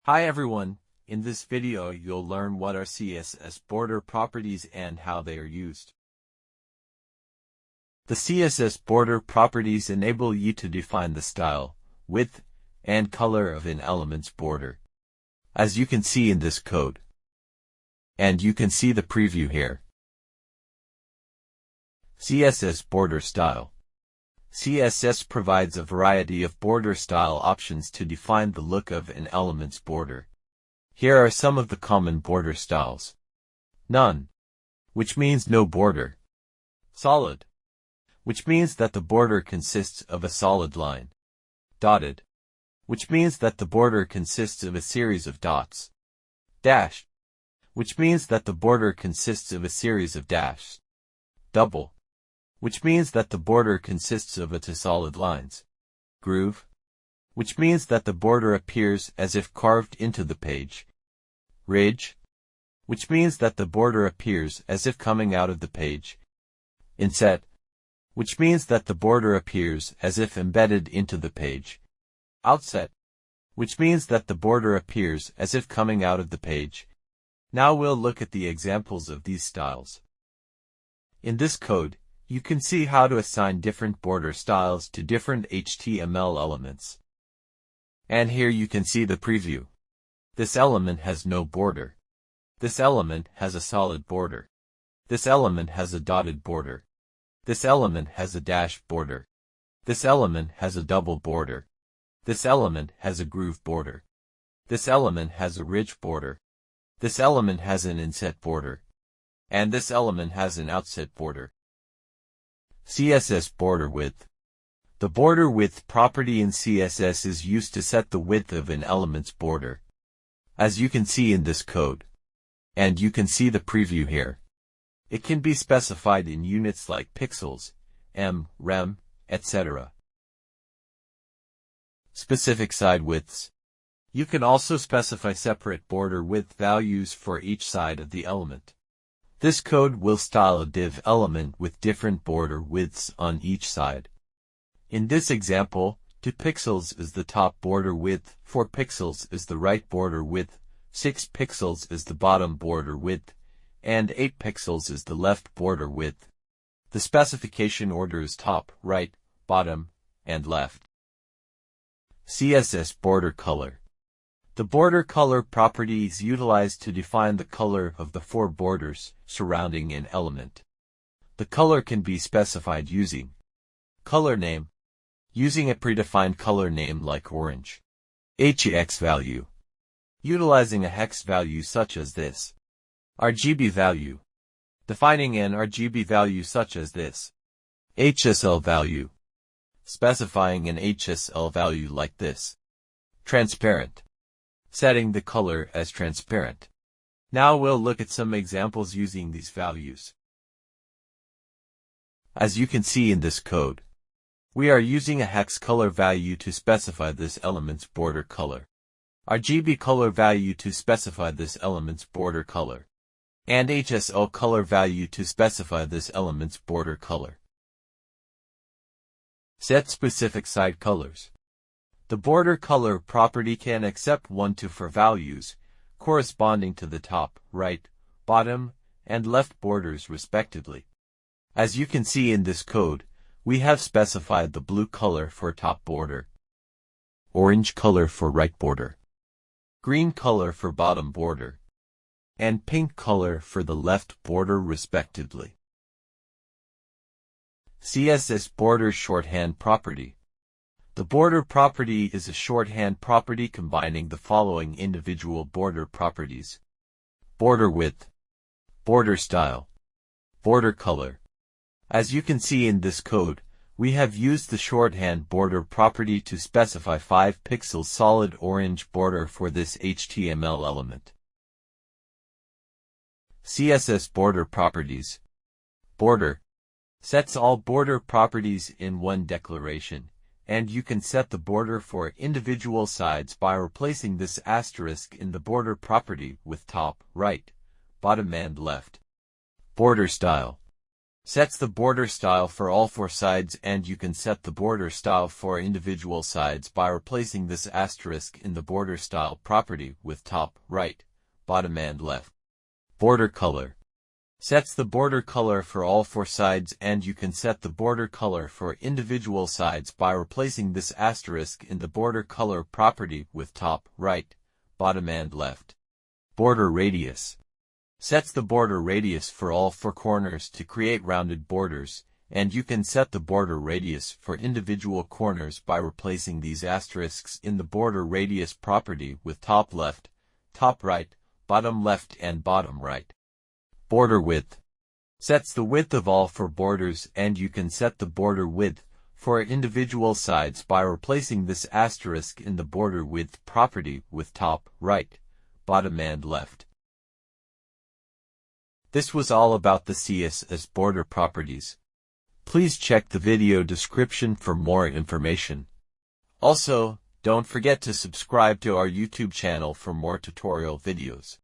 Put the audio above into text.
Hi everyone, in this video you'll learn what are CSS border properties and how they are used. The CSS border properties enable you to define the style, width, and color of an element's border, as you can see in this code. And you can see the preview here. CSS border style. CSS provides a variety of border style options to define the look of an element's border. Here are some of the common border styles. None, which means no border. Solid, which means that the border consists of a solid line. Dotted, which means that the border consists of a series of dots. Dash, which means that the border consists of a series of dashes. Double, which means that the border consists of two solid lines. Groove, which means that the border appears as if carved into the page. Ridge, which means that the border appears as if coming out of the page. Inset, which means that the border appears as if embedded into the page. Outset, which means that the border appears as if coming out of the page. Now we'll look at the examples of these styles. In this code, you can see how to assign different border styles to different HTML elements. And here you can see the preview. This element has no border. This element has a solid border. This element has a dotted border. This element has a dashed border. This element has a double border. This element has a groove border. This element has a ridge border. This element has an inset border. And this element has an outset border. CSS border width. The border width property in CSS is used to set the width of an element's border, as you can see in this code. And you can see the preview here. It can be specified in units like pixels, rem, etc. Specific side widths. You can also specify separate border width values for each side of the element. This code will style a div element with different border widths on each side. In this example, 2 pixels is the top border width, 4 pixels is the right border width, 6 pixels is the bottom border width, and 8 pixels is the left border width. The specification order is top, right, bottom, and left. CSS border color. The border color property is utilized to define the color of the 4 borders surrounding an element. The color can be specified using color name, using a predefined color name like orange. HEX value, utilizing a hex value such as this. RGB value, defining an RGB value such as this. HSL value, specifying an HSL value like this. Transparent, setting the color as transparent. Now we'll look at some examples using these values. As you can see in this code, we are using a hex color value to specify this element's border color, RGB color value to specify this element's border color, and HSL color value to specify this element's border color. Set specific side colors. The border color property can accept 1 to 4 values, corresponding to the top, right, bottom, and left borders respectively. As you can see in this code, we have specified the blue color for top border, orange color for right border, green color for bottom border, and pink color for the left border respectively. CSS border shorthand property. The border property is a shorthand property combining the following individual border properties: border width, border style, border color. As you can see in this code, we have used the shorthand border property to specify 5 pixel solid orange border for this HTML element. CSS border properties. Border sets all border properties in one declaration, and you can set the border for individual sides by replacing this asterisk in the border property with top, right, bottom and left. Border style Sets the border style for all four sides, and you can set the border style for individual sides by replacing this asterisk in the border style property with top, right, bottom and left. Border color. Sets the border color for all four sides, and you can set the border color for individual sides by replacing this asterisk in the border color property with top, right, bottom and left. Border radius. Sets the border radius for all four corners to create rounded borders, and you can set the border radius for individual corners by replacing these asterisks in the border radius property with top left, top right, bottom left and bottom right. Border width. Sets the width of all four borders, and you can set the border width for individual sides by replacing this asterisk in the border width property with top, right, bottom and left. This was all about the CSS Border Properties. Please check the video description for more information. Also, don't forget to subscribe to our YouTube channel for more tutorial videos.